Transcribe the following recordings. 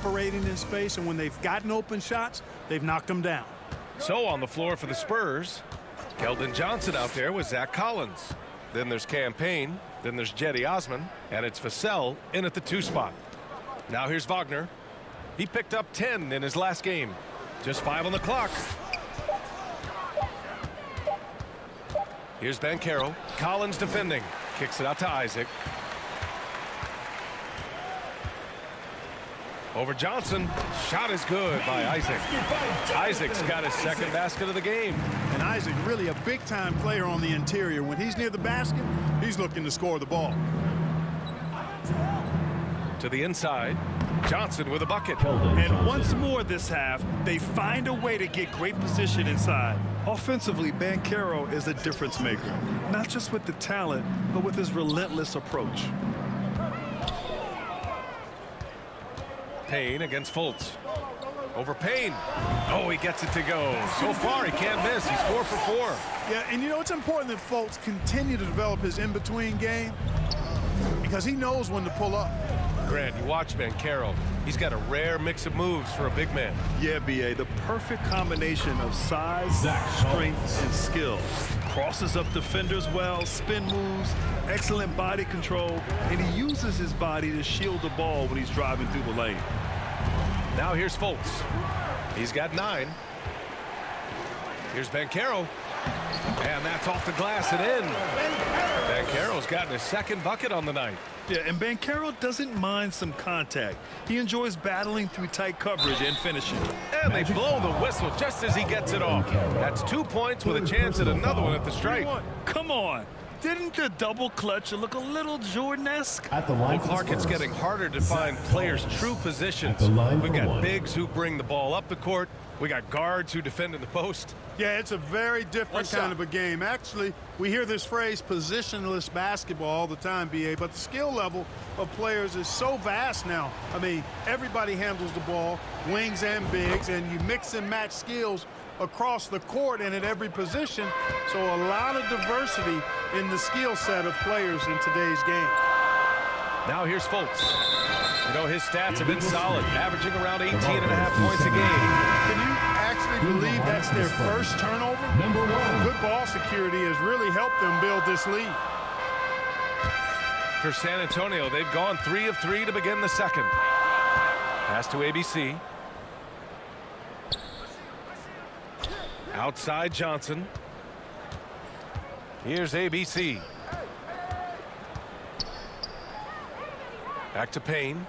operating in space, and when they've gotten open shots, they've knocked them down. So on the floor for the Spurs, Keldon Johnson out there with Zach Collins. Then there's Campaign. Then there's Jetty Osman. And it's Vassell in at the 2 spot. Now here's Wagner. He picked up 10 in his last game. Just 5 on the clock. Here's Banchero. Collins defending. Kicks it out to Isaac. Over Johnson. Shot is good by Isaac. Isaac's got his second basket of the game. And Isaac really a big-time player on the interior. When he's near the basket, he's looking to score the ball. To the inside. Johnson with a bucket. And once more this half, they find a way to get great position inside. Offensively, Banchero is a difference maker. Not just with the talent, but with his relentless approach. Payne against Fultz. Over Payne. Oh, he gets it to go. So far, he can't miss. He's 4 for 4. Yeah, and you know, it's important that Fultz continue to develop his in-between game because he knows when to pull up. Grant, you watch Banchero. He's got a rare mix of moves for a big man. Yeah, B.A., the perfect combination of size, strength, and skill. Crosses up defenders well, spin moves, excellent body control, and he uses his body to shield the ball when he's driving through the lane. Now here's Fultz. He's got 9. Here's Banchero. And that's off the glass and in. Banchero's gotten his second bucket on the night. Yeah, and Banchero doesn't mind some contact. He enjoys battling through tight coverage and finishing. And they blow the whistle just as he gets it off. That's 2 points with a chance at another one at the stripe. Come on. Didn't the double clutch look a little Jordan-esque? Well, Clark, it's getting harder to find players' true positions. We've got bigs who bring the ball up the court. We got guards who defend in the post. Yeah, it's a very different kind of a game. Actually, we hear this phrase positionless basketball all the time, B.A., but the skill level of players is so vast now. I mean, everybody handles the ball, wings and bigs, and you mix and match skills across the court and at every position. So a lot of diversity in the skill set of players in today's game. Now here's Fultz. You know, his stats have been solid, averaging around 18.5 points a game. Can you actually believe that's their first turnover? Good ball security has really helped them build this lead. For San Antonio, they've gone 3 of 3 to begin the second. Pass to ABC. Outside Johnson. Here's ABC. Back to Payne.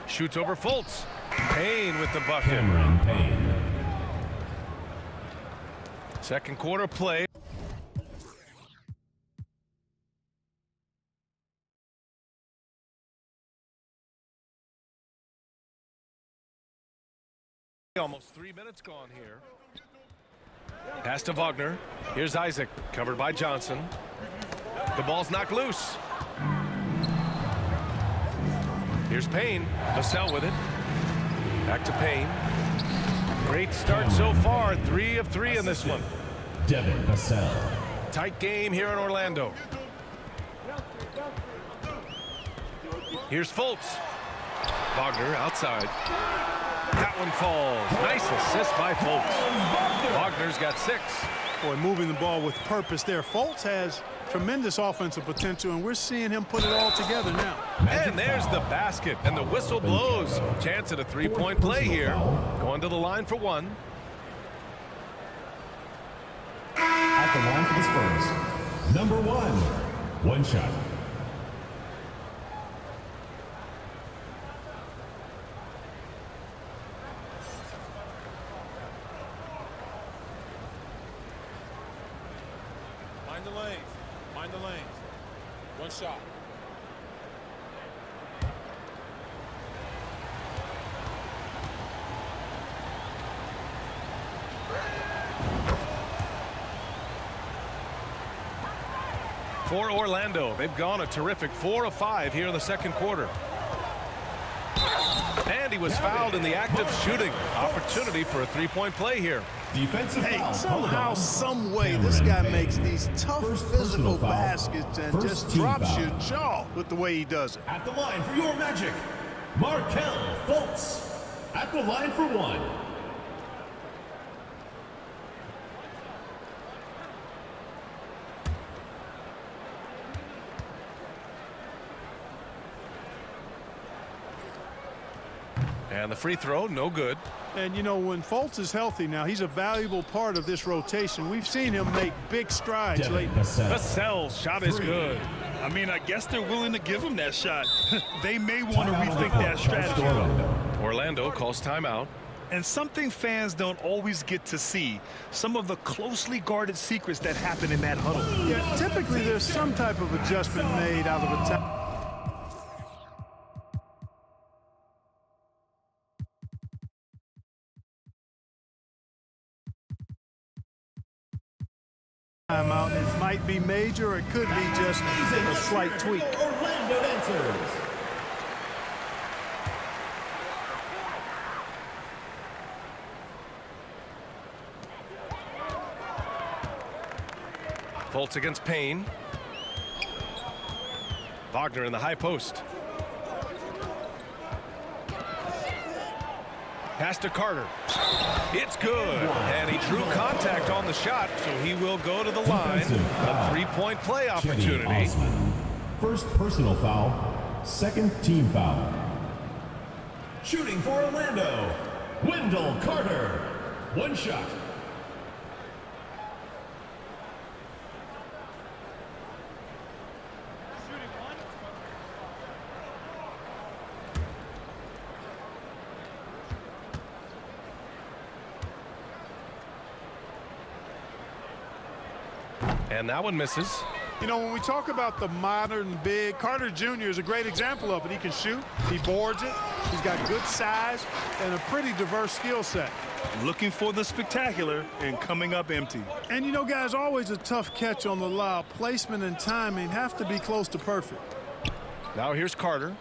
Shoots over Fultz. Payne with the bucket. Second quarter play. Almost 3 minutes gone here. Pass to Wagner. Here's Isaac, covered by Johnson. The ball's knocked loose. Here's Payne. Vassell with it. Back to Payne. Great start so far. 3 of 3 in this one. Devin Vassell. Tight game here in Orlando. Here's Fultz. Wagner outside. That one falls. Nice assist by Fultz. Wagner's got 6. Boy, moving the ball with purpose there. Fultz has tremendous offensive potential, and we're seeing him put it all together now. And there's the basket, and the whistle blows. Chance at a 3-point play here. Going to the line for 1. At the line for the Spurs, number 1 shot. Mind the lanes. Mind the lanes. 1 shot. For Orlando, they've gone a terrific 4 of 5 here in the second quarter. And he was fouled in the act of shooting. Opportunity for a 3-point play here. Defensive foul. Somehow, some way, this guy makes these tough physical baskets and just drops your jaw with the way he does it. At the line for your Magic, Markelle Fultz at the line for one. And the free throw, no good. And, you know, when Fultz is healthy now, he's a valuable part of this rotation. We've seen him make big strides lately. Vassell's shot is good. I mean, I guess they're willing to give him that shot. They may want to rethink that strategy. Orlando calls timeout. And something fans don't always get to see, some of the closely guarded secrets that happen in that huddle. Yeah, typically there's some type of adjustment made out of a timeout. It might be major, or it could be just a slight tweak. Orlando answers. Fultz against Payne. Wagner in the high post. Pass to Carter. It's good. And he drew contact on the shot, so he will go to the line. A three-point play opportunity. First personal foul, second team foul. Shooting for Orlando, Wendell Carter. One shot. And that one misses. You know, when we talk about the modern big, Carter Jr. is a great example of it. He can shoot, he boards it, he's got good size, and a pretty diverse skill set. Looking for the spectacular and coming up empty. And you know, guys, always a tough catch on the lob. Placement and timing have to be close to perfect. Now here's Carter.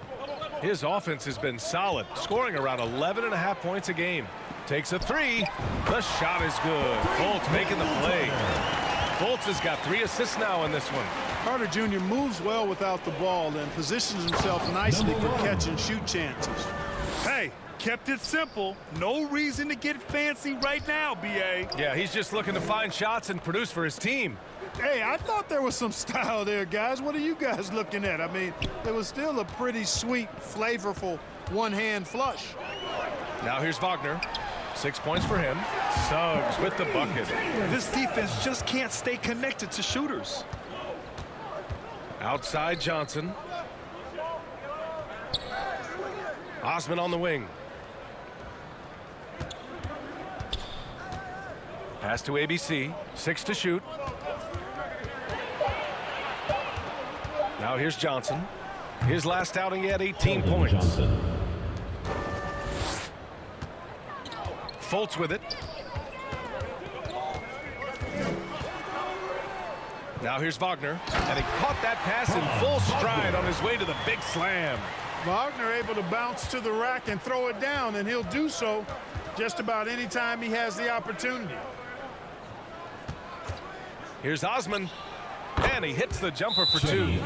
His offense has been solid, scoring around 11.5 points a game. Takes a three. The shot is good. Fultz making the play. Fultz has got 3 assists now in this one. Carter Jr. moves well without the ball and positions himself nicely for catch and shoot chances. Hey, kept it simple. No reason to get fancy right now, B.A. Yeah, he's just looking to find shots and produce for his team. Hey, I thought there was some style there, guys. What are you guys looking at? I mean, it was still a pretty sweet, flavorful one-hand flush. Now here's Wagner. 6 points for him. Suggs with the bucket. This defense just can't stay connected to shooters. Outside Johnson. Osman on the wing. Pass to ABC. 6 to shoot. Now here's Johnson. His last outing, he had 18 points. Johnson. Fultz with it. Now here's Wagner, and he caught that pass in full stride on his way to the big slam. Wagner able to bounce to the rack and throw it down, and he'll do so just about any time he has the opportunity. Here's Osman, and he hits the jumper for 2.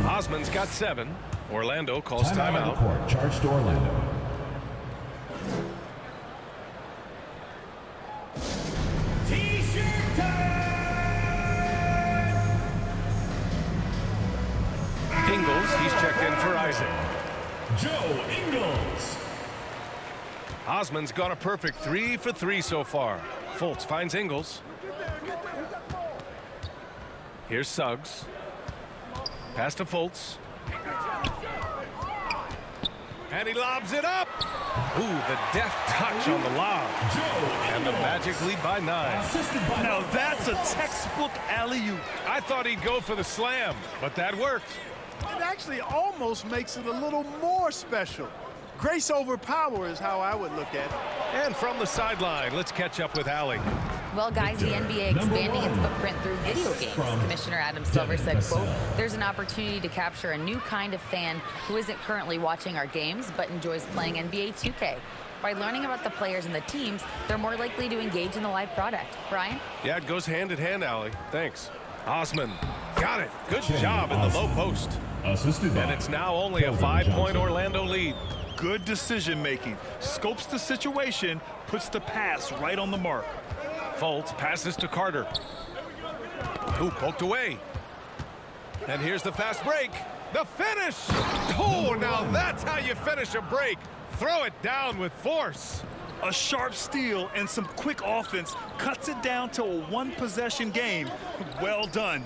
Osman's got 7. Orlando calls timeout. Court, charge to Orlando. Ingles, he's checked in for Isaac. Joe Ingles. Osman's gone a perfect 3 for 3 so far. Fultz finds Ingles. Here's Suggs. Pass to Fultz. And he lobs it up. Ooh, the deft touch on the lob. And the Magic lead by 9. Now that's a textbook alley-oop. I thought he'd go for the slam, but that worked. It actually almost makes it a little more special. Grace over power is how I would look at it. And from the sideline, let's catch up with Allie. Well, guys, the NBA expanding its footprint through video games. Commissioner Adam Silver said, quote, "There's an opportunity to capture a new kind of fan who isn't currently watching our games but enjoys playing NBA 2K. By learning about the players and the teams, they're more likely to engage in the live product." Brian? Yeah, it goes hand in hand, Allie. Thanks. Osman got it. Good job in the low post. Assisted by And it's now only a 5-point Orlando lead. Good decision-making. Scopes the situation, puts the pass right on the mark. Fultz passes to Carter. Ooh, poked away. And here's the fast break. The finish! Oh, now that's how you finish a break. Throw it down with force. A sharp steal and some quick offense cuts it down to a one-possession game. Well done.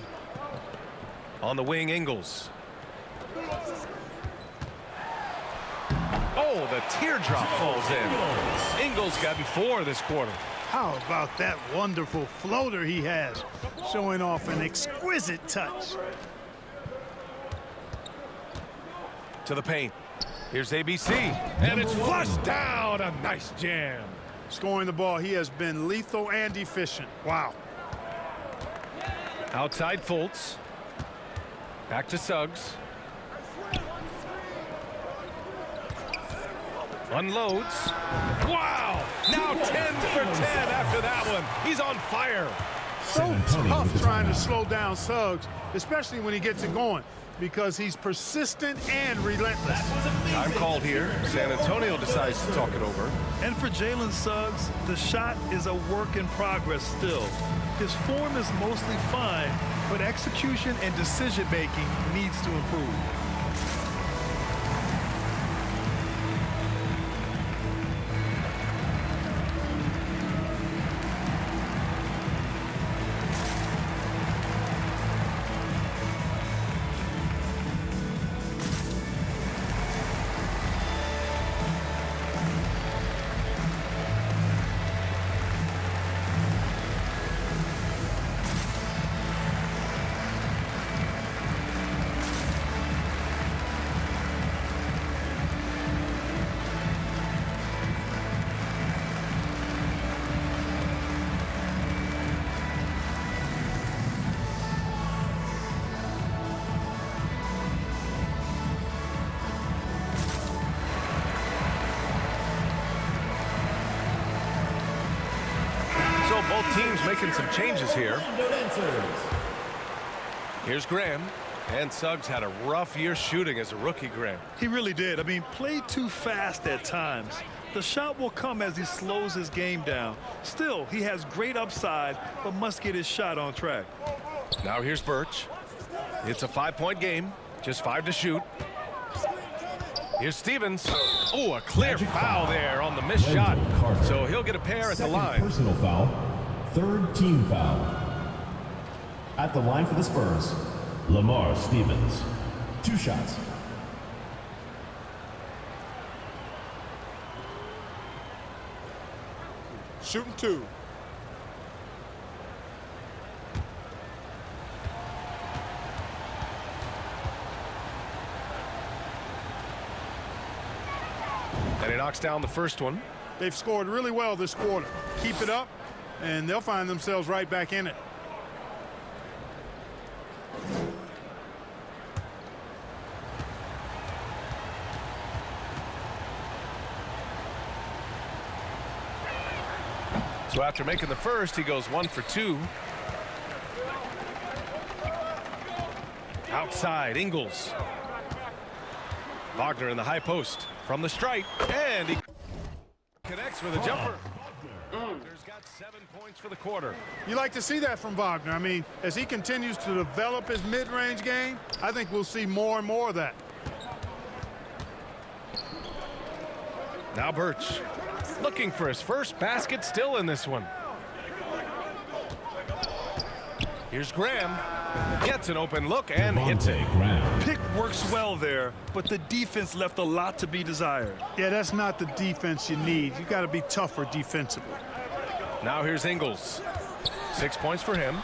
On the wing, Ingles. Oh, the teardrop falls in. Ingles gotten 4 this quarter. How about that wonderful floater he has, showing off an exquisite touch. To the paint. Here's ABC, and it's flushed down. A nice jam. Scoring the ball, he has been lethal and efficient. Wow. Outside Fultz. Back to Suggs. Unloads. Wow! Now 10 for 10 after that one. He's on fire. So tough trying to slow down Suggs, especially when he gets it going, because he's persistent and relentless. Time called here. San Antonio decides to talk it over. And for Jalen Suggs, the shot is a work in progress still. His form is mostly fine, but execution and decision-making needs to improve. So both teams making some changes here. Here's Graham. And Suggs had a rough year shooting as a rookie, Graham. He really did. I mean, played too fast at times. The shot will come as he slows his game down. Still, he has great upside, but must get his shot on track. Now here's Birch. It's a 5-point game. Just 5 to shoot. Here's Stevens. Oh, a clear foul there on the missed shot. So he'll get a pair at the line. Personal foul. Third team foul. At the line for the Spurs, Lamar Stevens. 2 shots. Shooting 2. And he knocks down the first one. They've scored really well this quarter. Keep it up, and they'll find themselves right back in it. So after making the first, he goes 1 for 2. Outside, Ingles. Wagner in the high post from the stripe, and he connects with a jumper. Wagner's got 7 points for the quarter. You like to see that from Wagner. I mean, as he continues to develop his mid-range game, I think we'll see more and more of that. Now Birch looking for his first basket, still in this one. Here's Graham. Gets an open look and hits it. Pick works well there, but the defense left a lot to be desired. Yeah, that's not the defense you need. You got to be tougher defensively. Now here's Ingles. 6 points for him.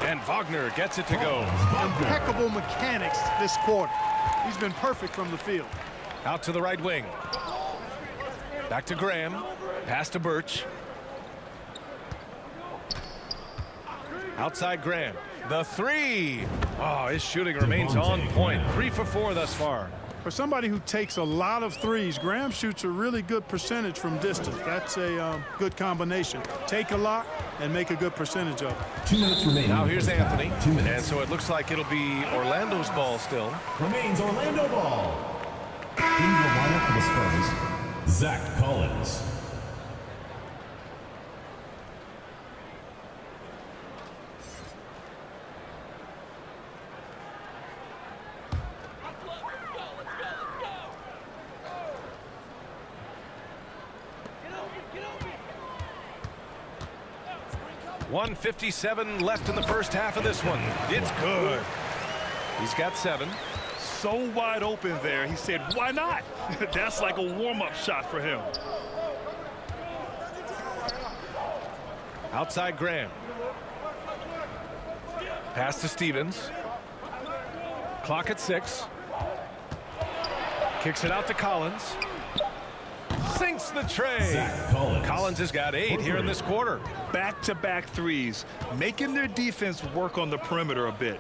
And Wagner gets it to go. Impeccable mechanics this quarter. He's been perfect from the field. Out to the right wing. Back to Graham. Pass to Birch. Outside Graham. The 3. Oh, his shooting remains on point. 3 for 4 thus far. For somebody who takes a lot of threes, Graham shoots a really good percentage from distance. That's a good combination. Take a lot and make a good percentage of it. 2 minutes remaining. Now here's Anthony. 2 minutes. And so it looks like it'll be Orlando's ball still. Remains Orlando ball. In the lineup for the Spurs, Zach Collins. Let's go. 1:57 left in the first half of this one. It's good. He's got 7. So wide open there. He said, why not? That's like a warm-up shot for him. Outside Graham. Pass to Stevens. Clock at 6. Kicks it out to Collins. Sinks the tray. Zach Collins. Collins has got 8 here in this quarter. Back-to-back threes, making their defense work on the perimeter a bit.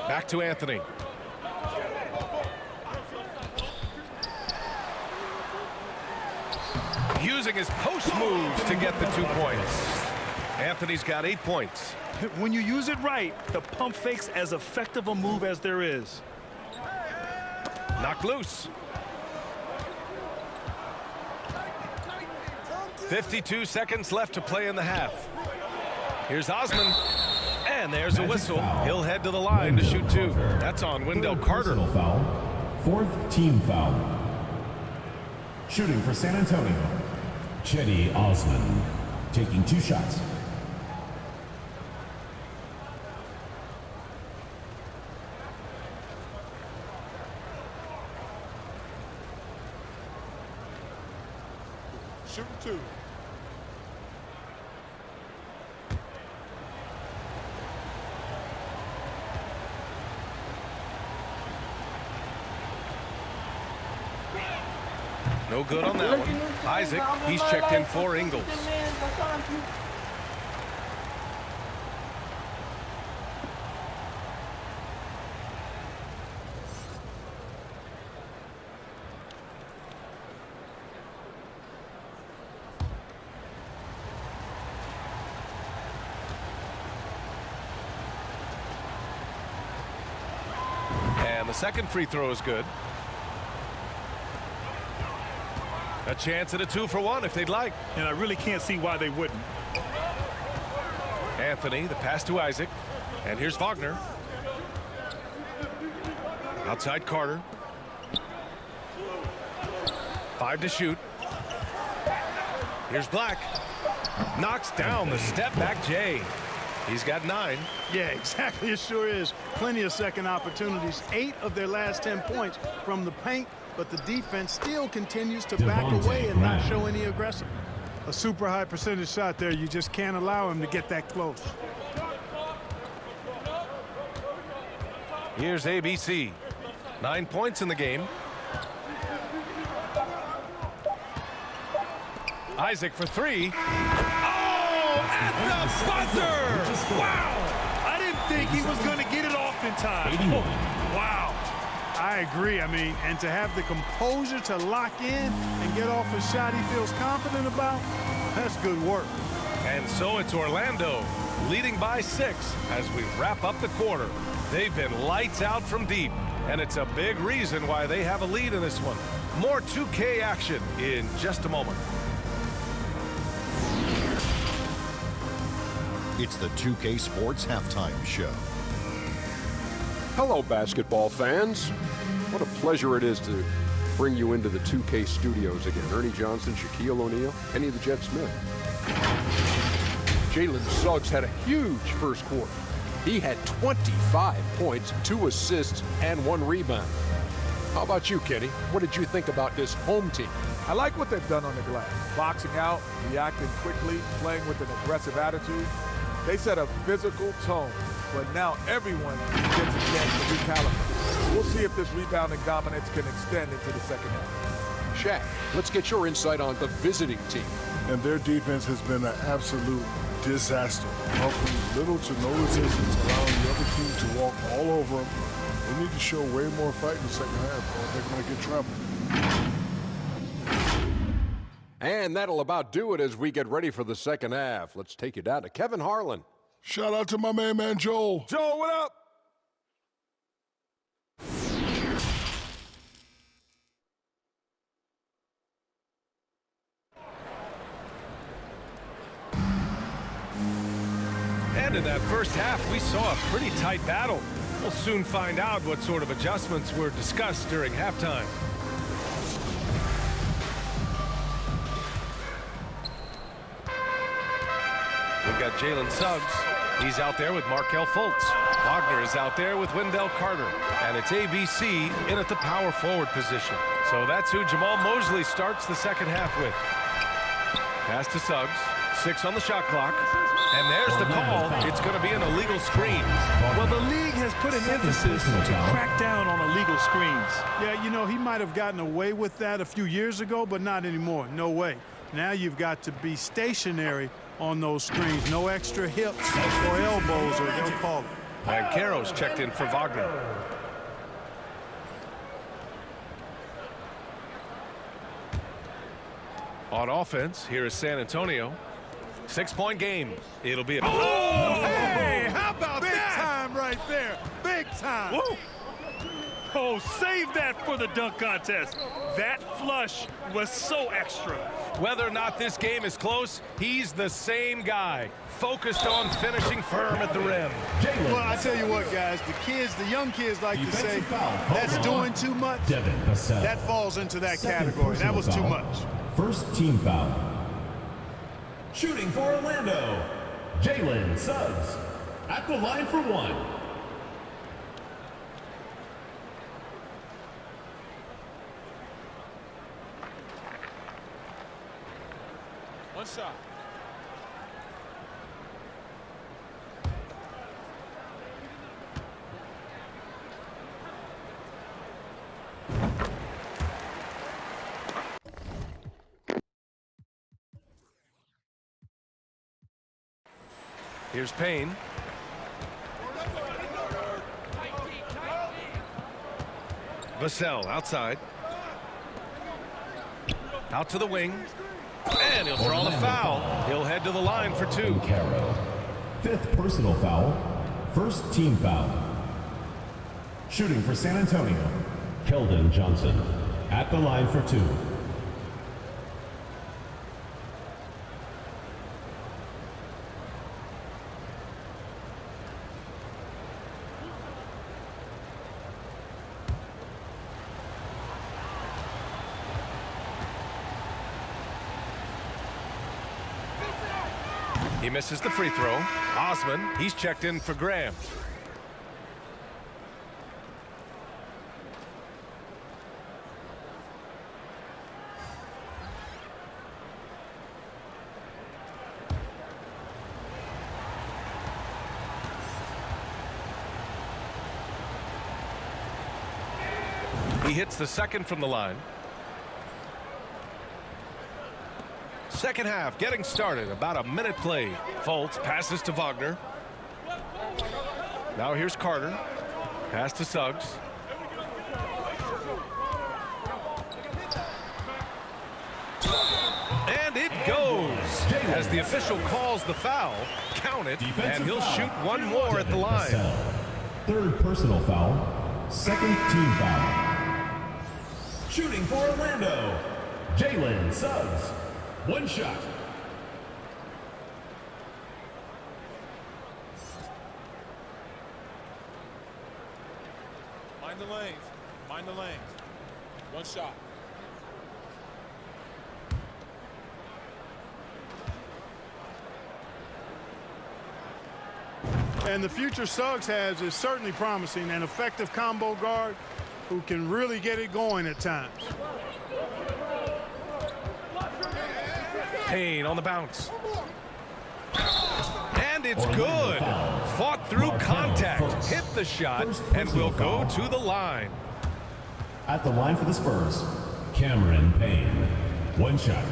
Back to Anthony. Using his post moves to get the 2 points. Anthony's got 8 points. When you use it right, the pump fake's as effective a move as there is. Knocked loose. 52 seconds left to play in the half. Here's Osman. And there's a whistle. He'll head to the line to shoot 2. That's on Wendell Carter. Foul. 4th team foul. Shooting for San Antonio, Cedi Osman, taking 2 shots. Shooting 2. No good on that one. Isaac, he's checked in for Ingles. And the second free throw is good. A chance at a 2-for-1 if they'd like. And I really can't see why they wouldn't. Anthony, the pass to Isaac. And here's Wagner. Outside Carter. 5 to shoot. Here's Black. Knocks down the step back Jay. He's got 9. Yeah, exactly. It sure is. Plenty of second opportunities. 8 of their last 10 points from the paint, but the defense still continues to back away and not show any aggression. A super high percentage shot there. You just can't allow him to get that close. Here's ABC. 9 points in the game. Isaac for 3. Oh, at the buzzer! Wow! I didn't think he was going to get it off in time. Oh, wow. I agree. I mean, and to have the composure to lock in and get off a shot he feels confident about, that's good work. And so it's Orlando leading by 6 as we wrap up the quarter. They've been lights out from deep, and it's a big reason why they have a lead in this one. More 2K action in just a moment. It's the 2K Sports Halftime Show. Hello, basketball fans. What a pleasure it is to bring you into the 2K studios again. Ernie Johnson, Shaquille O'Neal, Kenny the Jet Smith. Jalen Suggs had a huge first quarter. He had 25 points, 2 assists, and 1 rebound. How about you, Kenny? What did you think about this home team? I like what they've done on the glass. Boxing out, reacting quickly, playing with an aggressive attitude. They set a physical tone, but now everyone gets a chance to recalibrate. We'll see if this rebounding dominance can extend into the second half. Shaq, let's get your insight on the visiting team. And their defense has been an absolute disaster, offering little to no resistance, allowing the other team to walk all over them. They need to show way more fight in the second half, or they're going to get trampled. And that'll about do it as we get ready for the second half. Let's take you down to Kevin Harlan. Shout out to my man Joel. Joe, what up? And in that first half, we saw a pretty tight battle. We'll soon find out what sort of adjustments were discussed during halftime. We've got Jalen Suggs. He's out there with Markelle Fultz. Wagner is out there with Wendell Carter. And it's ABC in at the power forward position. So that's who Jamal Mosley starts the second half with. Pass to Suggs. 6 on the shot clock. And there's the call. It's going to be an illegal screen. Well, the league has put an emphasis to crack down on illegal screens. Yeah, you know, he might have gotten away with that a few years ago, but not anymore. No way. Now you've got to be stationary on those screens. No extra hips or elbows, or they'll call it. And Caro's checked in for Wagner. On offense, here is San Antonio. 6-point game. It'll be a... Oh, hey, how about that? Big time right there. Big time. Woo. Oh, save that for the dunk contest. That flush was so extra. Whether or not this game is close, he's the same guy, focused on finishing firm at the rim. Well, I tell you what, guys, the young kids like to say, that's doing too much. That falls into that category. That was too much. First team foul. Shooting for Orlando, Jalen Suggs at the line for one. One shot. Here's Payne. Vassell outside. Out to the wing. And he'll draw the foul. He'll head to the line for 2. Caro. 5th personal foul. First team foul. Shooting for San Antonio, Keldon Johnson at the line for 2. He misses the free throw. Osman, he's checked in for Graham. He hits the second from the line. Second half getting started. About a minute played. Fultz passes to Wagner. Now here's Carter. Pass to Suggs. And it goes. As the official calls the foul, count it, and he'll shoot one more at the line. 3rd personal foul. 2nd team foul. Shooting for Orlando, Jalen Suggs. 1 shot. Mind the lanes. Mind the lanes. 1 shot. And the future Suggs has is certainly promising. An effective combo guard who can really get it going at times. Payne on the bounce. And it's good. Fought through contact. Hit the shot and will go to the line. At the line for the Spurs, Cameron Payne. 1 shot.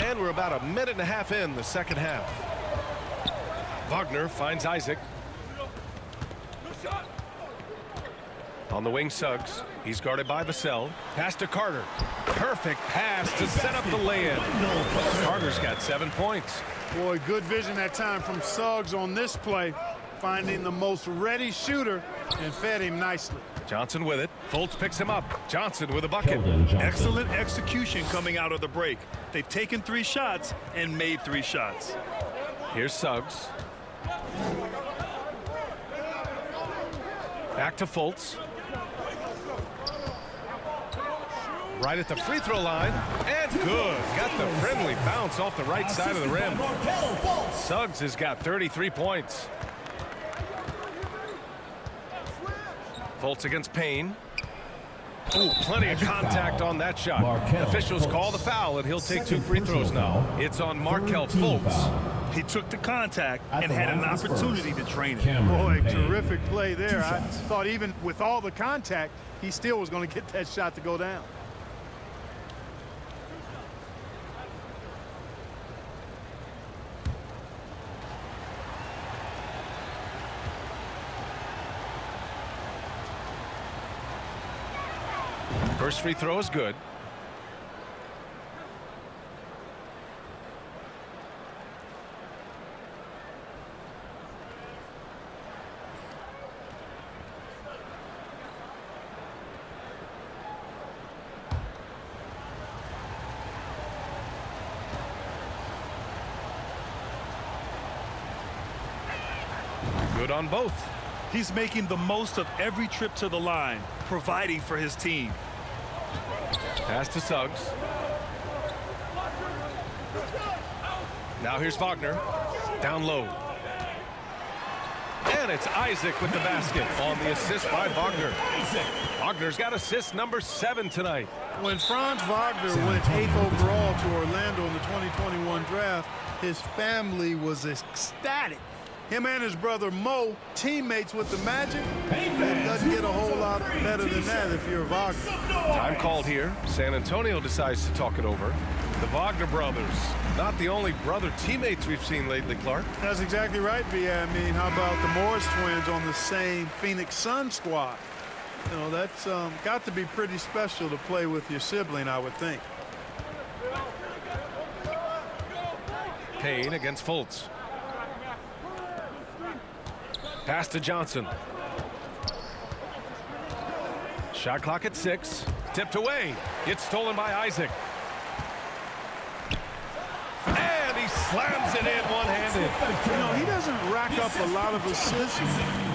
And we're about a minute and a half in the second half. Wagner finds Isaac. On the wing, Suggs. He's guarded by Vassell. Pass to Carter. Perfect pass to set up the lay-in. Carter's got 7 points. Boy, good vision that time from Suggs on this play, finding the most ready shooter and fed him nicely. Johnson with it. Fultz picks him up. Johnson with a bucket. Excellent execution coming out of the break. They've taken 3 shots and made 3 shots. Here's Suggs. Back to Fultz. Right at the free throw line. And good. Got the friendly bounce off the right side of the rim. Suggs has got 33 points. Fultz against Payne. Ooh, plenty of contact on that shot. Officials call the foul, and he'll take 2 free throws now. It's on Markelle Fultz. He took the contact and had an opportunity to drain it. Boy, terrific play there. I thought even with all the contact, he still was going to get that shot to go down. First free throw is good. Good on both. He's making the most of every trip to the line, providing for his team. Pass to Suggs. Now here's Wagner. Down low. And it's Isaac with the basket on the assist by Wagner. Wagner's got assist number 7 tonight. When Franz Wagner went 8th overall to Orlando in the 2021 draft, his family was ecstatic. Him and his brother Mo, teammates with the Magic. It doesn't get a whole lot better than that if you're Wagner. Time called here. San Antonio decides to talk it over. The Wagner brothers, not the only brother teammates we've seen lately, Clark. That's exactly right, B.A. I mean, how about the Morris twins on the same Phoenix Sun squad? You know, that's got to be pretty special to play with your sibling, I would think. Payne against Fultz. Pass to Johnson. Shot clock at 6. Tipped away. It's stolen by Isaac. And he slams it in one-handed. You know, he doesn't rack up a lot of assists,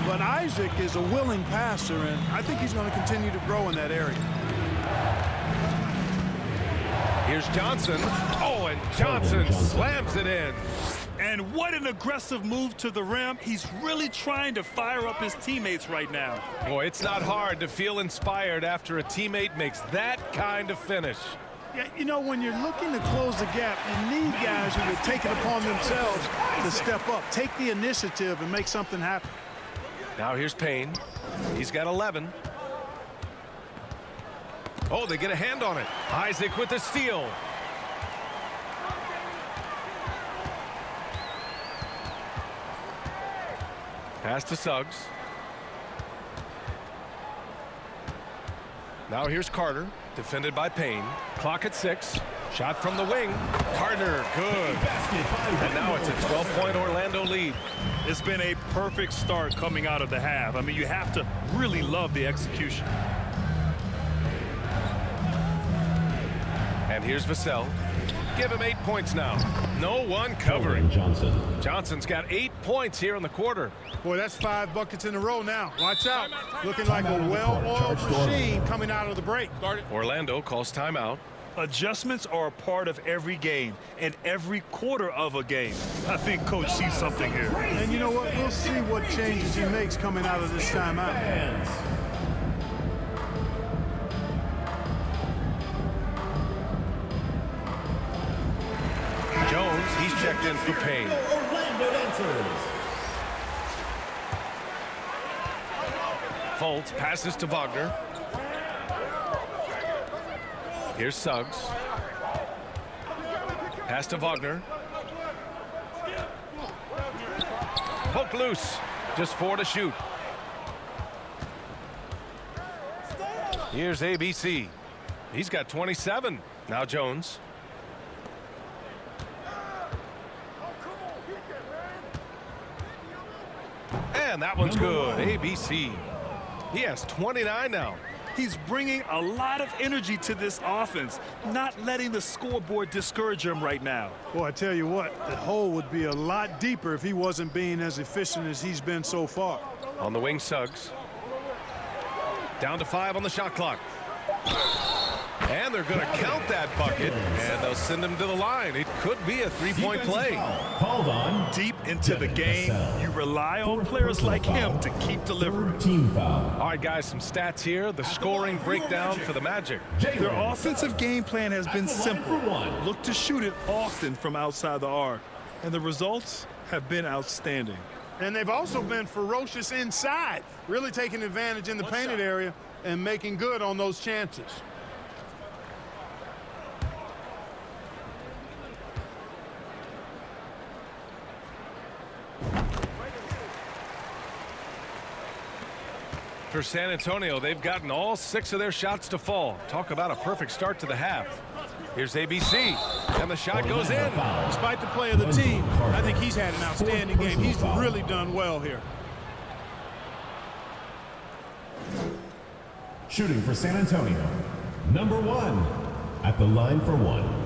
but Isaac is a willing passer, and I think he's going to continue to grow in that area. Here's Johnson. Oh, and Johnson slams it in. And what an aggressive move to the rim. He's really trying to fire up his teammates right now. Boy, it's not hard to feel inspired after a teammate makes that kind of finish. Yeah, you know, when you're looking to close the gap, you need guys who will take it upon themselves to step up, take the initiative, and make something happen. Now here's Payne. He's got 11. Oh, they get a hand on it. Isaac with the steal. Pass to Suggs. Now here's Carter, defended by Payne. Clock at 6. Shot from the wing. Carter, good. And now it's a 12-point Orlando lead. It's been a perfect start coming out of the half. I mean, you have to really love the execution. And here's Vassell. Give him 8 points now. No one covering. Johnson's got 8 points here in the quarter. Boy, that's 5 buckets in a row now. Watch out. Looking like a well-oiled machine coming out of the break. Orlando calls timeout. Adjustments are a part of every game and every quarter of a game. I think Coach sees something here. And you know what? We'll see what changes he makes coming out of this timeout. Jones, he's checked in for Payne. Fultz passes to Wagner. Here's Suggs. Pass to Wagner. Poke loose. Just 4 to shoot. Here's ABC. He's got 27. Now Jones. And that one's good. ABC. He has 29 now. He's bringing a lot of energy to this offense, not letting the scoreboard discourage him right now. Boy, I tell you what, the hole would be a lot deeper if he wasn't being as efficient as he's been so far. On the wing, Suggs. Down to 5 on the shot clock. And they're going to count that bucket, and they'll send him to the line. It could be a three-point play. Called on. Deep into the game, you rely on players like him to keep delivering. Team foul. All right, guys, some stats here. The scoring breakdown for the Magic. Their offensive game plan has been simple. Look to shoot it often from outside the arc, and the results have been outstanding. And they've also been ferocious inside, really taking advantage in the painted area and making good on those chances. For San Antonio, they've gotten all 6 of their shots to fall. Talk about a perfect start to the half. Here's ABC, and the shot goes in. Despite the play of the team, I think he's had an outstanding game. He's really done well here. Shooting for San Antonio, number 1 at the line for 1.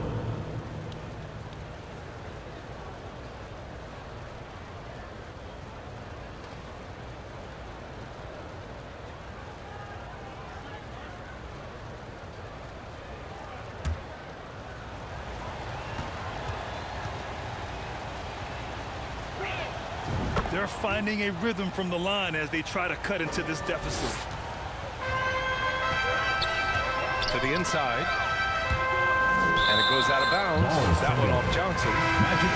They're finding a rhythm from the line as they try to cut into this deficit. To the inside. And it goes out of bounds. That one off Johnson.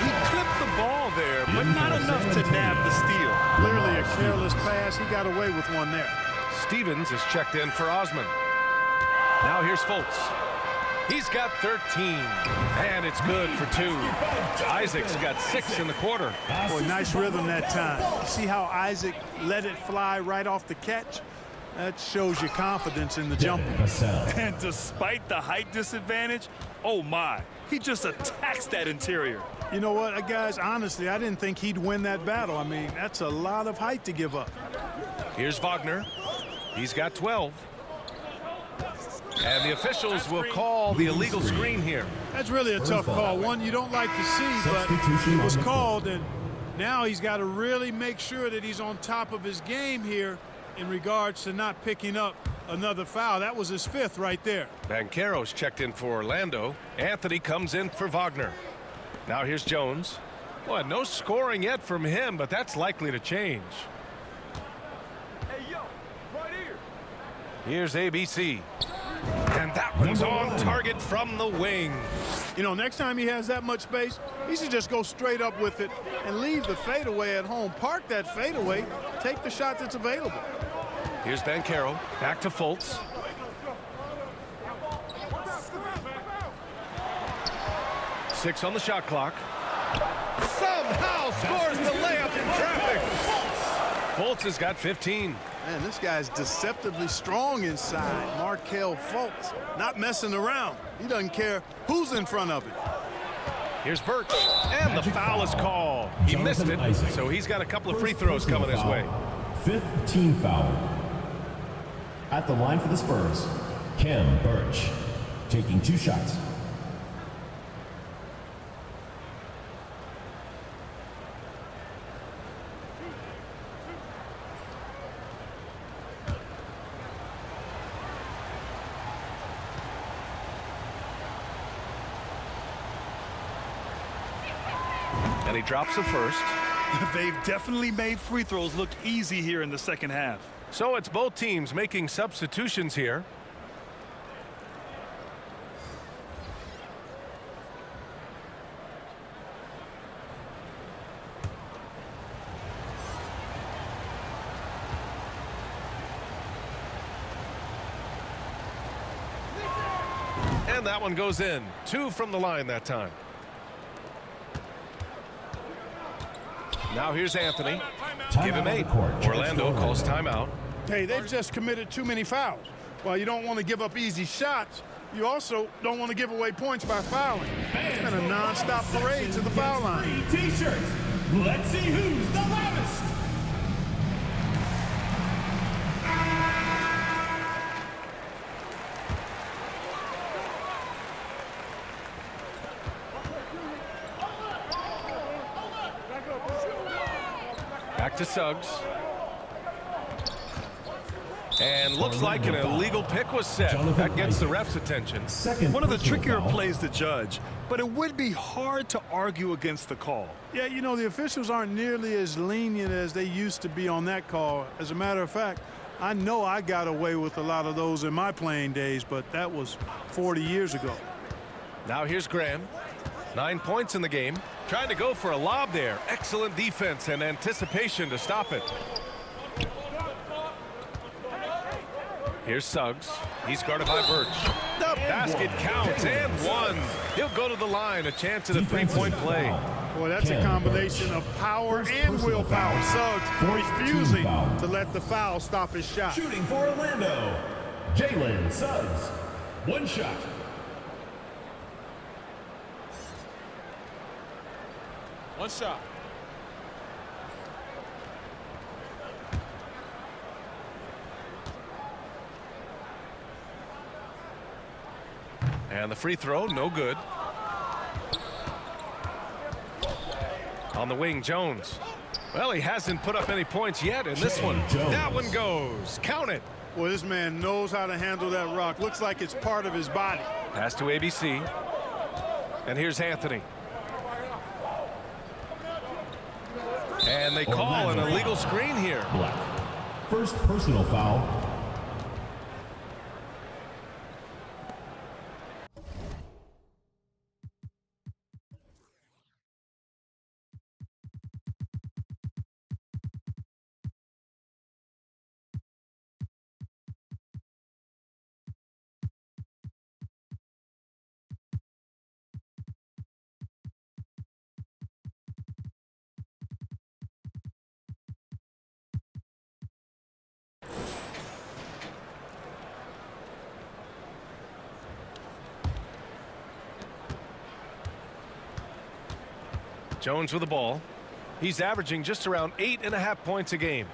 He clipped the ball there, but not enough to nab the steal. Clearly a careless pass. He got away with one there. Stevens is checked in for Osman. Now here's Fultz. He's got 13, and it's good for 2. Isaac's got 6 in the quarter. Boy, nice rhythm that time. You see how Isaac let it fly right off the catch? That shows you confidence in the jumper. And despite the height disadvantage, oh my, he just attacks that interior. You know what, guys, honestly, I didn't think he'd win that battle. I mean, that's a lot of height to give up. Here's Wagner. He's got 12. And the officials will call the illegal screen here. That's really a tough call. One you don't like to see, but it was called, and now he's got to really make sure that he's on top of his game here in regards to not picking up another foul. That was his 5th right there. Banchero's checked in for Orlando. Anthony comes in for Wagner. Now here's Jones. Well, no scoring yet from him, but that's likely to change. Hey, yo, right here. Here's ABC. And that one's on target from the wing. You know, next time he has that much space, he should just go straight up with it and leave the fadeaway at home. Park that fadeaway, take the shot that's available. Here's Banchero, back to Fultz. Six on the shot clock. Somehow scores the layup in traffic. Fultz has got 15. Man, this guy's deceptively strong inside. Markelle Fultz, not messing around. He doesn't care who's in front of him. Here's Birch, and the foul is called. He missed it, so he's got a couple of free throws coming his way. 5th team foul. At the line for the Spurs, Khem Birch, taking 2 shots. And he drops the first. They've definitely made free throws look easy here in the second half. So it's both teams making substitutions here. And that one goes in. 2 from the line that time. Now here's Anthony. Give him 8. Orlando calls timeout. Hey, they've just committed too many fouls. While you don't want to give up easy shots, you also don't want to give away points by fouling. It's been a non-stop parade to the foul line. T-shirts. Let's see who's the loudest. Back to Suggs. And looks like an illegal pick was set. That gets the ref's attention. One of the trickier plays to judge, but it would be hard to argue against the call. Yeah, you know, the officials aren't nearly as lenient as they used to be on that call. As a matter of fact, I know I got away with a lot of those in my playing days, but that was 40 years ago. Now here's Graham. 9 points in the game. Trying to go for a lob there. Excellent defense and anticipation to stop it. Here's Suggs. He's guarded by Birch. The basket counts and one. He'll go to the line. A chance at a three-point play. Boy, that's a combination of power and willpower. Suggs refusing to let the foul stop his shot. Shooting for Orlando, Jalen Suggs. One shot. One shot. And the free throw, no good. On the wing, Jones. Well, he hasn't put up any points yet in this one. That one goes. Count it. Well, this man knows how to handle that rock. Looks like it's part of his body. Pass to ABC. And here's Anthony. And they call an illegal screen here. Black. First personal foul. Jones with the ball. He's averaging just around 8.5 points a game.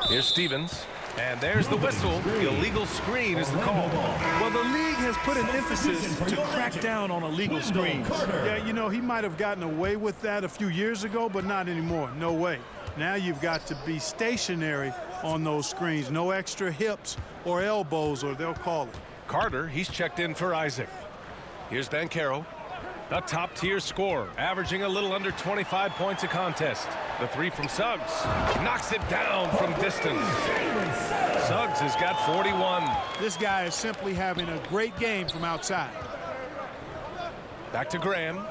Here's Stevens. And there's the whistle. The illegal screen is the call. Well, the league has put an emphasis to crack down on illegal screens. Yeah, you know, he might have gotten away with that a few years ago, but not anymore. No way. Now you've got to be stationary on those screens. No extra hips or elbows, or they'll call it. Carter, he's checked in for Isaac. Here's Banchero, a top-tier scorer, averaging a little under 25 points a contest. The three from Suggs knocks it down from distance. Suggs has got 41. This guy is simply having a great game from outside. Back to Graham.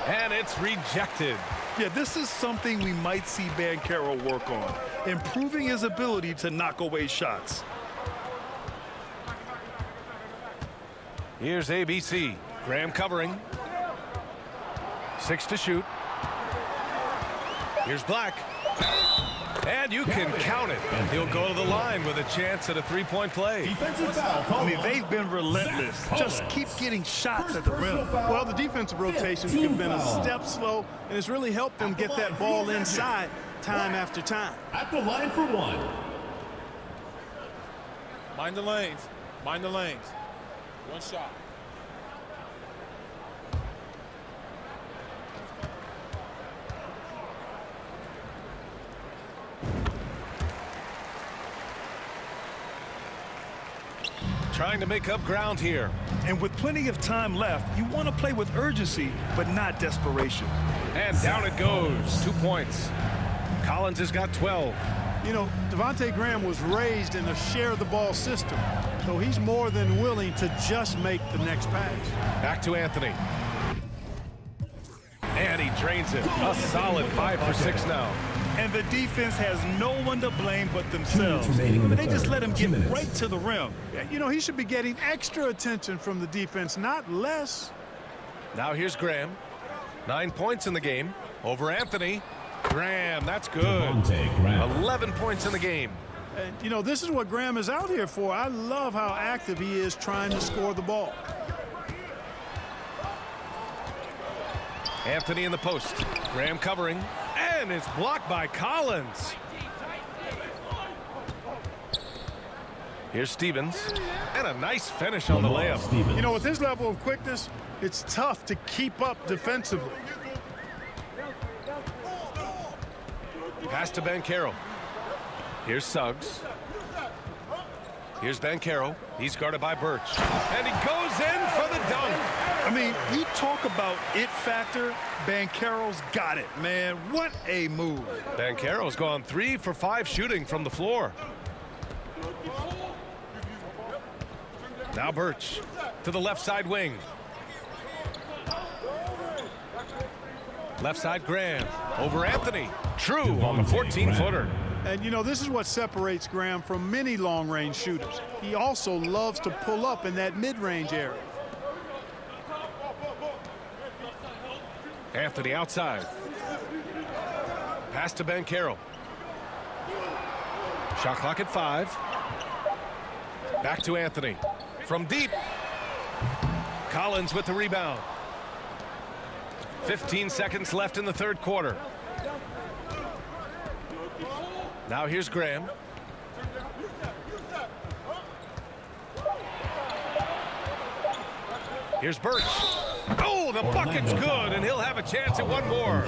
And it's rejected. Yeah, this is something we might see Banchero work on, improving his ability to knock away shots. Here's ABC. Graham covering. 6 to shoot. Here's Black. And you can count it. He'll go to the line with a chance at a three-point play. Defensive foul. I mean, they've been relentless. Just keep getting shots at the rim. Well, the defensive rotations have been a step slow, and it's really helped them get that ball inside time after time. At the line for one. Mind the lanes. Mind the lanes. One shot. Trying to make up ground here. And with plenty of time left, you want to play with urgency, but not desperation. And down it goes. 2 points. Collins has got 12. You know, Devontae Graham was raised in a share-the-ball system, so he's more than willing to just make the next pass. Back to Anthony. And he drains it. A solid 5 for 6 now. And the defense has no one to blame but themselves. But they just let him get right to the rim. You know, he should be getting extra attention from the defense, not less. Now here's Graham. 9 points in the game over Anthony. Graham, that's good. Graham. 11 points in the game. And, you know, this is what Graham is out here for. I love how active he is trying to score the ball. Anthony in the post. Graham covering. And it's blocked by Collins. Here's Stevens. And a nice finish on the layup. You know, with his level of quickness, it's tough to keep up defensively. Pass to Banchero. Here's Suggs. Here's Banchero. He's guarded by Birch. And he goes in for the dunk. I mean, you talk about it factor. Banchero's got it, man. What a move. Banchero's gone 3 for 5 shooting from the floor. Now Birch to the left side wing. Left side Graham over Anthony. True on the 14-footer. And, you know, this is what separates Graham from many long-range shooters. He also loves to pull up in that mid-range area. Anthony outside. Pass to Banchero. Shot clock at 5. Back to Anthony. From deep. Collins with the rebound. 15 seconds left in the third quarter. Now here's Graham. Here's Birch. Oh, the bucket's good, and he'll have a chance at one more.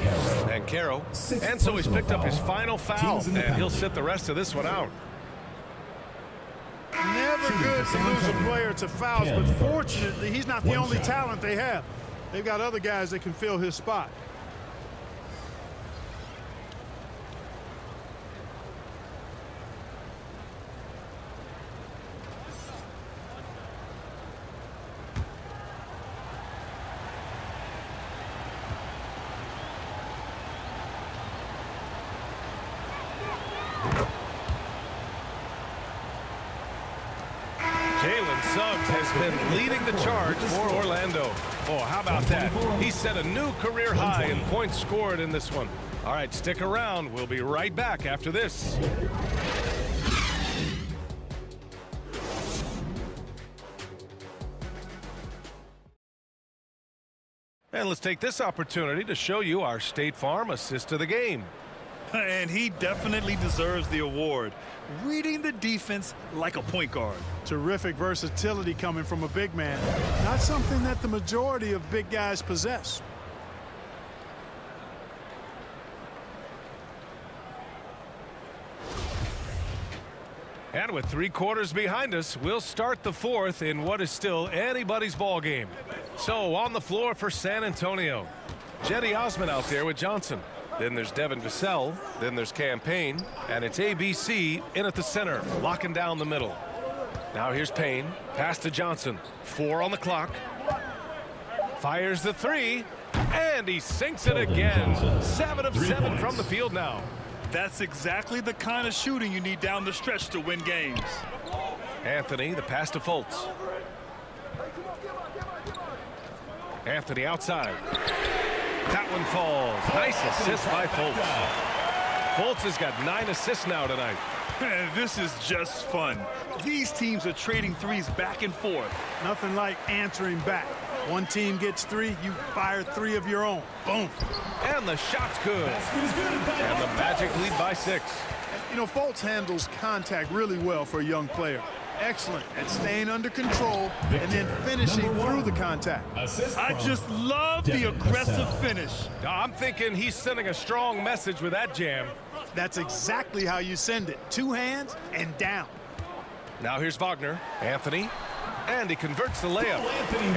Banchero. And so he's picked up his final foul, and he'll sit the rest of this one out. Never good to lose a player to fouls, but fortunately, he's not the only talent they have. They've got other guys that can fill his spot. Suggs has been leading the charge for Orlando. Oh, how about that? He set a new career high in points scored in this one. All right, stick around. We'll be right back after this. And let's take this opportunity to show you our State Farm assist of the game. And he definitely deserves the award. Reading the defense like a point guard. Terrific versatility coming from a big man. Not something that the majority of big guys possess. And with 3 quarters behind us, we'll start the fourth in what is still anybody's ball game. So on the floor for San Antonio, Jetty Osman out there with Johnson. Then there's Devin Vassell. Then there's Campaign. And it's ABC in at the center, locking down the middle. Now here's Payne. Pass to Johnson. 4 on the clock. Fires the 3. And he sinks it again. 7 of 7 from the field now. That's exactly the kind of shooting you need down the stretch to win games. Anthony, the pass to Fultz. Anthony outside. That one falls. Nice assist by Fultz. Fultz has got 9 assists now tonight. This is just fun. These teams are trading threes back and forth. Nothing like answering back. One team gets 3, you fire 3 of your own. Boom. And the shot's good. And the Magic lead by 6. You know, Fultz handles contact really well for a young player. Excellent at staying under control and then finishing through the contact. I just love the aggressive finish. I'm thinking he's sending a strong message with that jam. That's exactly how you send it. 2 hands and down. Now here's Wagner. Anthony. And he converts the layup.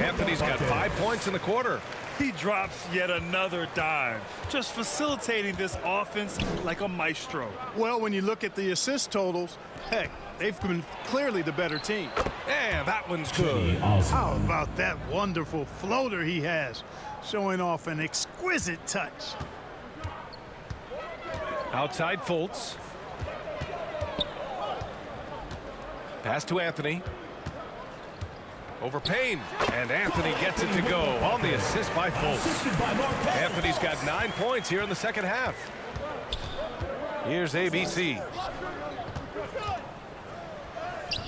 Anthony's got 5 points in the quarter. He drops yet another dime, just facilitating this offense like a maestro. Well, when you look at the assist totals, heck, they've been clearly the better team. And that one's good. How about that wonderful floater he has, showing off an exquisite touch. Outside Fultz. Pass to Anthony. Over Payne. And Anthony gets it to go on the assist by Fultz. Anthony's got 9 points here in the second half. Here's ABC.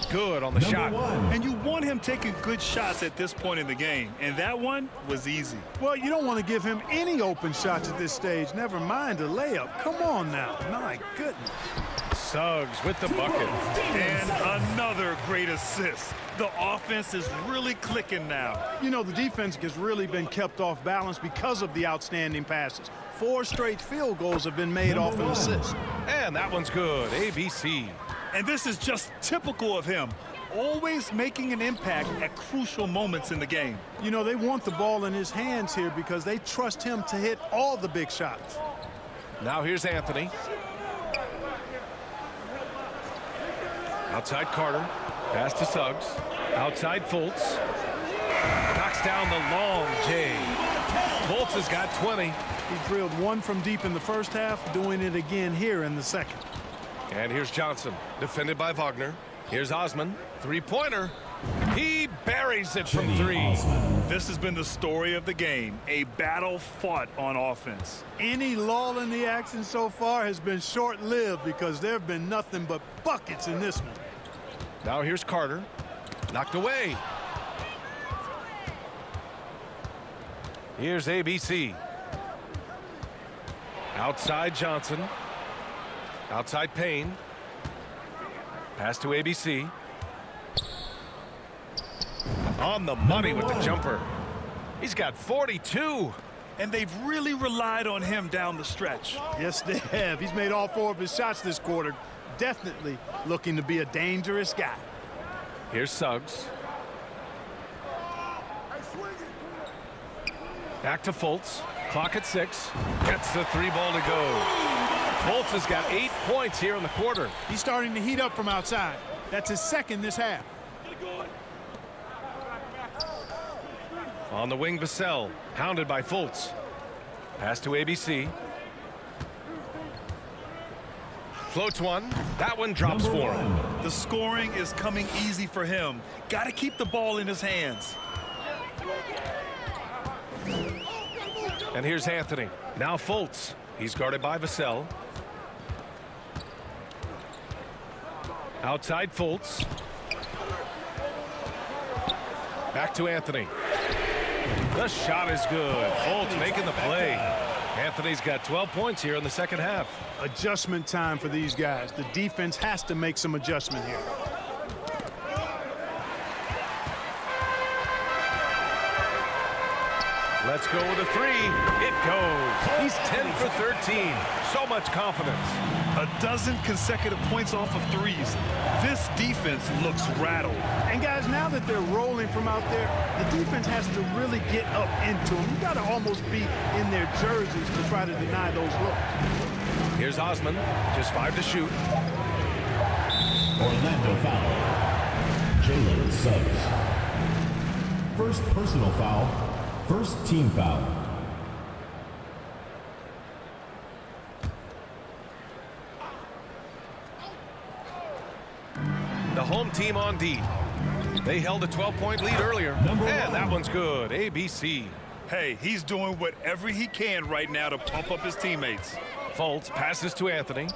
Good on the shot. And you want him taking good shots at this point in the game, and that one was easy. Well, you don't want to give him any open shots at this stage, never mind a layup. Come on now. My goodness. Suggs with the bucket. And another great assist. The offense is really clicking now. You know, the defense has really been kept off balance because of the outstanding passes. 4 straight field goals have been made off an assist. And that one's good. ABC. And this is just typical of him, always making an impact at crucial moments in the game. You know, they want the ball in his hands here because they trust him to hit all the big shots. Now here's Anthony. Outside Carter. Pass to Suggs. Outside Fultz. Knocks down the long J. Fultz has got 20. He drilled 1 from deep in the first half, doing it again here in the second. And here's Johnson, defended by Wagner. Here's Osman, 3-pointer. He buries it from 3. This has been the story of the game, a battle fought on offense. Any lull in the action so far has been short-lived because there have been nothing but buckets in this one. Now here's Carter, knocked away. Here's ABC. Outside Johnson. Outside Payne. Pass to ABC. On the money with the jumper. He's got 42. And they've really relied on him down the stretch. Yes, they have. He's made all 4 of his shots this quarter. Definitely looking to be a dangerous guy. Here's Suggs. Back to Fultz. Clock at 6. Gets the 3-ball to go. Fultz has got 8 points here in the quarter. He's starting to heat up from outside. That's his second this half. On the wing, Vassell, hounded by Fultz. Pass to ABC. Floats one. That one drops for him. The scoring is coming easy for him. Got to keep the ball in his hands. And here's Anthony. Now Fultz. He's guarded by Vassell. Outside Fultz. Back to Anthony. The shot is good. Fultz making the play. Anthony's got 12 points here in the second half. Adjustment time for these guys. The defense has to make some adjustment here. Let's go with a 3. It goes. He's 10 for 13. So much confidence. A dozen consecutive points off of threes. This defense looks rattled. And guys, now that they're rolling from out there, the defense has to really get up into them. You got to almost be in their jerseys to try to deny those looks. Here's Osman. Just 5 to shoot. Orlando foul. Jalen Suggs. First personal foul. First team foul. The home team on D. They held a 12-point lead earlier. And that one's good. ABC. Hey, he's doing whatever he can right now to pump up his teammates. Fultz passes to Anthony.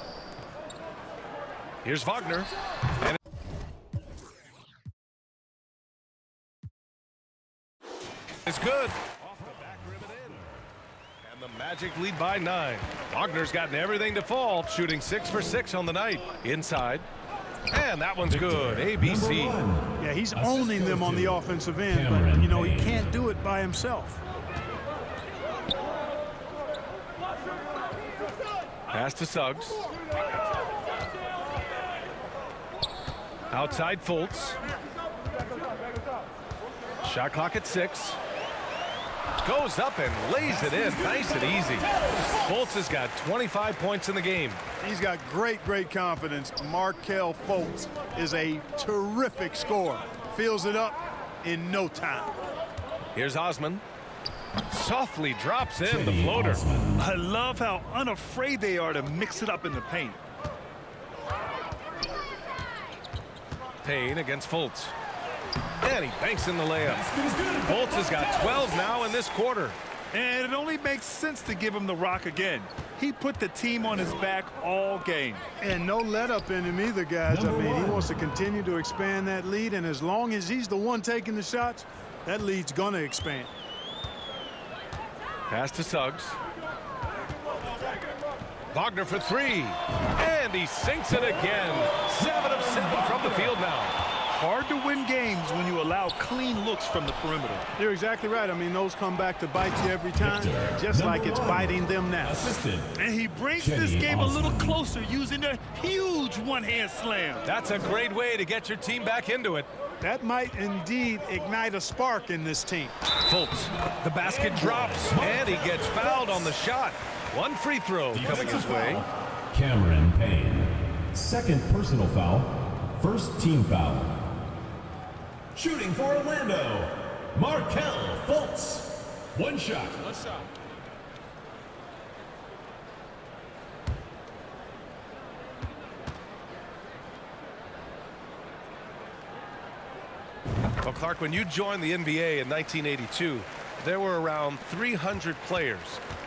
Here's Wagner. And it's good. Off the back rim and in. And the Magic lead by 9. Wagner's gotten everything to fall, shooting 6 for 6 on the night. Inside. And that one's good. ABC. Yeah, he's owning them on the offensive end, but, you know, he can't do it by himself. Pass to Suggs. Outside Fultz. Shot clock at 6. Goes up and lays it in. Nice and easy. Fultz has got 25 points in the game. He's got great confidence. Markelle Fultz is a terrific scorer. Fills it up in no time. Here's Osman. Softly drops in the floater. I love how unafraid they are to mix it up in the paint. Payne against Fultz. And he banks in the layup. Fultz has got 12 now in this quarter. And it only makes sense to give him the rock again. He put the team on his back all game. And no let up in him either, guys. I mean, he wants to continue to expand that lead, and as long as he's the one taking the shots, that lead's going to expand. Pass to Suggs. Wagner for three. And he sinks it again. 7 of 7 from the field now. Hard to win games when you allow clean looks from the perimeter. You're exactly right. I mean, those come back to bite you every time, just like it's biting them now. And he brings this game a little closer using a huge one-hand slam. That's a great way to get your team back into it. That might indeed ignite a spark in this team. Fultz, the basket drops, and he gets fouled on the shot. One free throw coming his way. Cameron Payne. Second personal foul. First team foul. Shooting for Orlando, Markelle Fultz. One shot. Well, Clark, when you joined the NBA in 1982, there were around 300 players.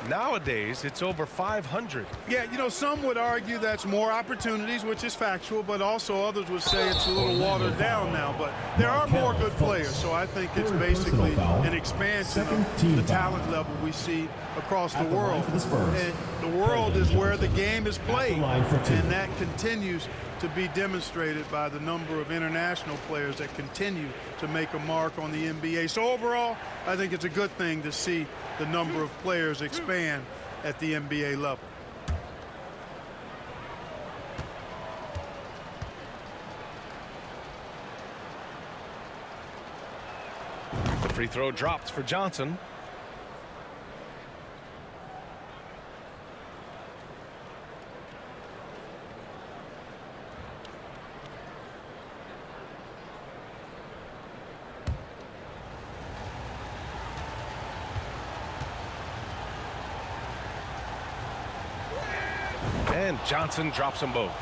Nowadays, it's over 500. Yeah, you know, some would argue that's more opportunities, which is factual, but also others would say it's a little watered down now. But there are more good players, so I think it's basically an expansion of the talent level we see across the world. And the world is where the game is played, and that continues to be demonstrated by the number of international players that continue to make a mark on the NBA. So overall, I think it's a good thing to see the number of players expand at the NBA level. The free throw drops for Johnson. And Johnson drops them both.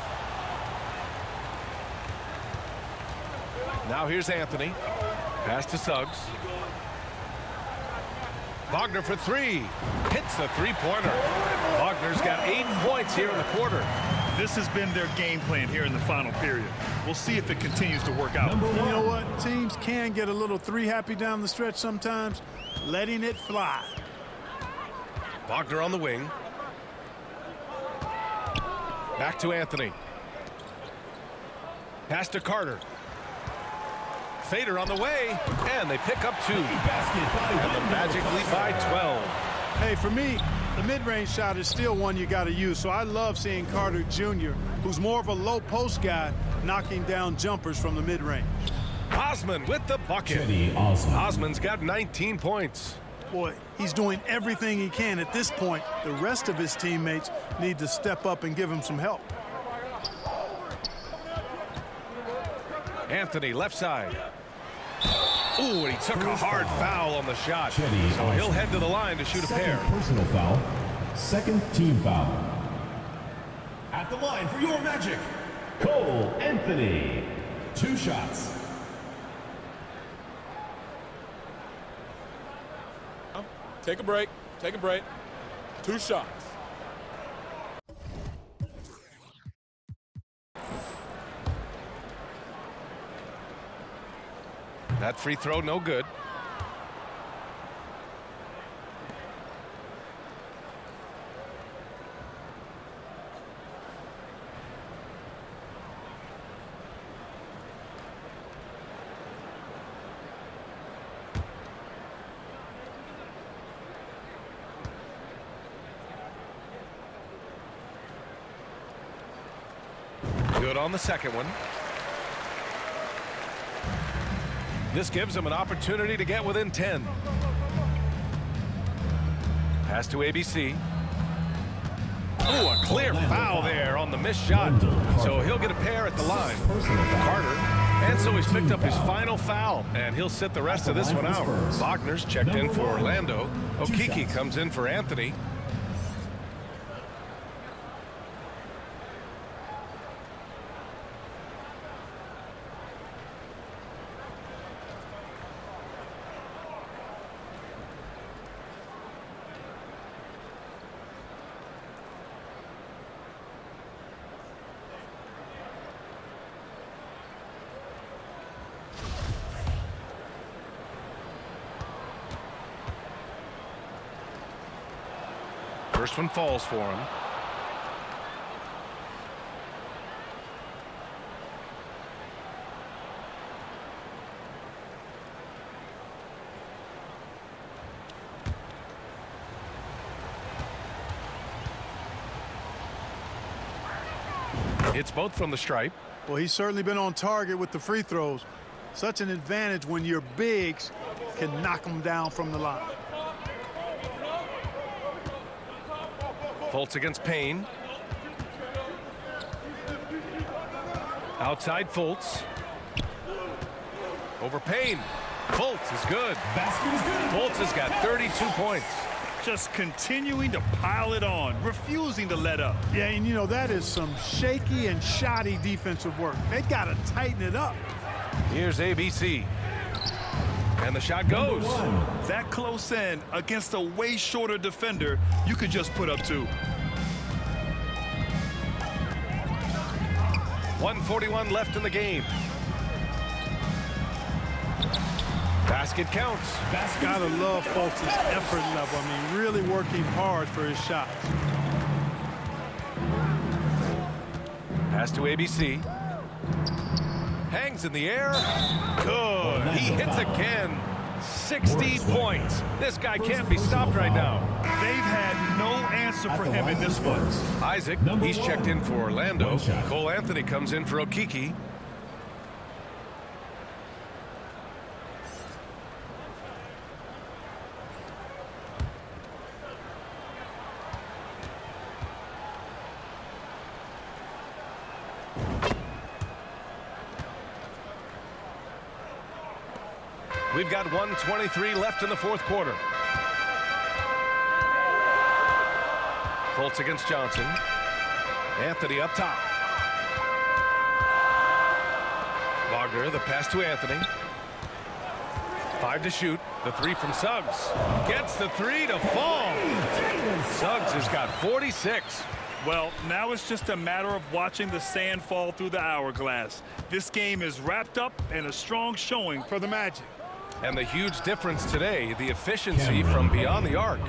Now here's Anthony. Pass to Suggs. Wagner for three. Hits the three-pointer. Wagner's got 8 points here in the quarter. This has been their game plan here in the final period. We'll see if it continues to work out. You know what? Teams can get a little three-happy down the stretch sometimes, letting it fly. Wagner on the wing. Back to Anthony. Pass to Carter. Fader on the way, and they pick up 2. And the Magic lead by 12. Hey, for me, the mid-range shot is still one you got to use, so I love seeing Carter Jr., who's more of a low-post guy, knocking down jumpers from the mid-range. Osman with the bucket. Osman's got 19 points. Boy, he's doing everything he can at this point. The rest of his teammates need to step up and give him some help. Anthony, left side. Ooh, and he took a hard foul on the shot. So he'll head to the line to shoot a pair. Personal foul. Second team foul. At the line for your Magic, Cole Anthony. 2 shots. Take a break. Take a break. 2 shots. That free throw, no good. Good on the second one. This gives him an opportunity to get within 10. Pass to ABC. Oh, a clear foul there on the missed shot. So he'll get a pair at the line. Carter. And so he's picked up his final foul, and he'll sit the rest of this one out. Wagner's checked in for Orlando. Okeke comes in for Anthony. First one falls for him. It's both from the stripe. Well, he's certainly been on target with the free throws. Such an advantage when your bigs can knock them down from the line. Fultz against Payne. Outside Fultz. Over Payne. Fultz is good. Fultz has got 32 points. Just continuing to pile it on, refusing to let up. Yeah, and you know, that is some shaky and shoddy defensive work. They got to tighten it up. Here's ABC. And the shot goes. That close in against a way shorter defender, you could just put up 2. 1:41 left in the game. Basket counts. Gotta love Fultz's effort level. I mean, really working hard for his shots. Pass to ABC. Hangs in the air. Good. He hits again. 60 points. This guy can't be stopped right now. They've had no answer for him in this one. Isaac, he's checked in for Orlando. Cole Anthony comes in for Okiki. We've got 1:23 left in the fourth quarter. Fultz against Johnson. Anthony up top. Wagner, the pass to Anthony. 5 to shoot. The 3 from Suggs. Gets the 3 to fall. Suggs has got 46. Well, now it's just a matter of watching the sand fall through the hourglass. This game is wrapped up and a strong showing for the Magic. And the huge difference today, the efficiency from beyond the arc.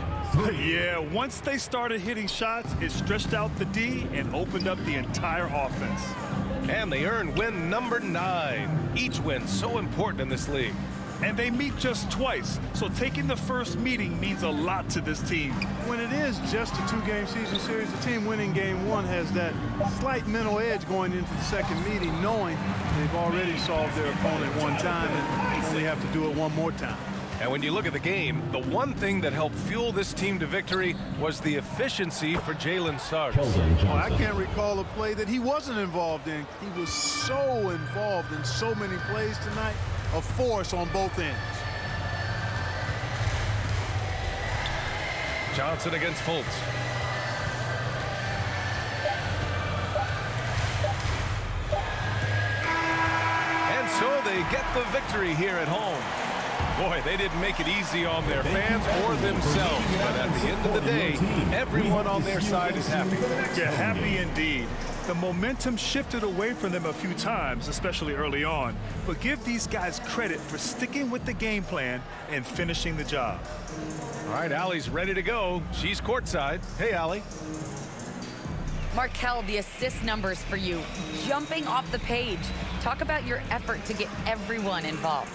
Yeah, once they started hitting shots, it stretched out the D and opened up the entire offense. And they earn win number 9. Each win so important in this league. And they meet just twice, so taking the first meeting means a lot to this team. When it is just a 2-game season series, the team winning game 1 has that slight mental edge going into the second meeting, knowing they've already solved their opponent one time and only have to do it one more time. And when you look at the game, the one thing that helped fuel this team to victory was the efficiency for Jalen Suggs. Well, I can't recall a play that he wasn't involved in. He was so involved in so many plays tonight. A force on both ends. Johnson against Fultz. And so they get the victory here at home. Boy, they didn't make it easy on their fans or themselves, but at the end of the day, everyone on their side is happy. Yeah, happy indeed. The momentum shifted away from them a few times, especially early on. But give these guys credit for sticking with the game plan and finishing the job. All right, Allie's ready to go. She's courtside. Hey, Allie. Markel, the assist numbers for you, jumping off the page. Talk about your effort to get everyone involved.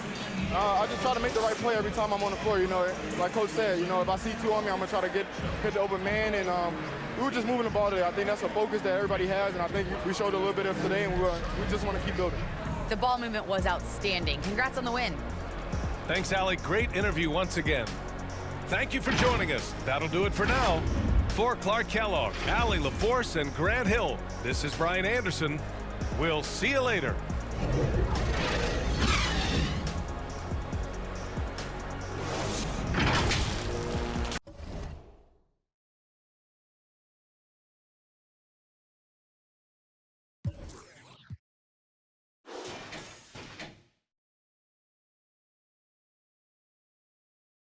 I just try to make the right play every time I'm on the floor. You know, like Coach said, you know, if I see 2 on me, I'm going to try to hit the open man. And we were just moving the ball today. I think that's a focus that everybody has, and I think we showed a little bit of today, and we just want to keep building. The ball movement was outstanding. Congrats on the win. Thanks, Allie. Great interview once again. Thank you for joining us. That'll do it for now. For Clark Kellogg, Allie LaForce, and Grant Hill, this is Brian Anderson. We'll see you later.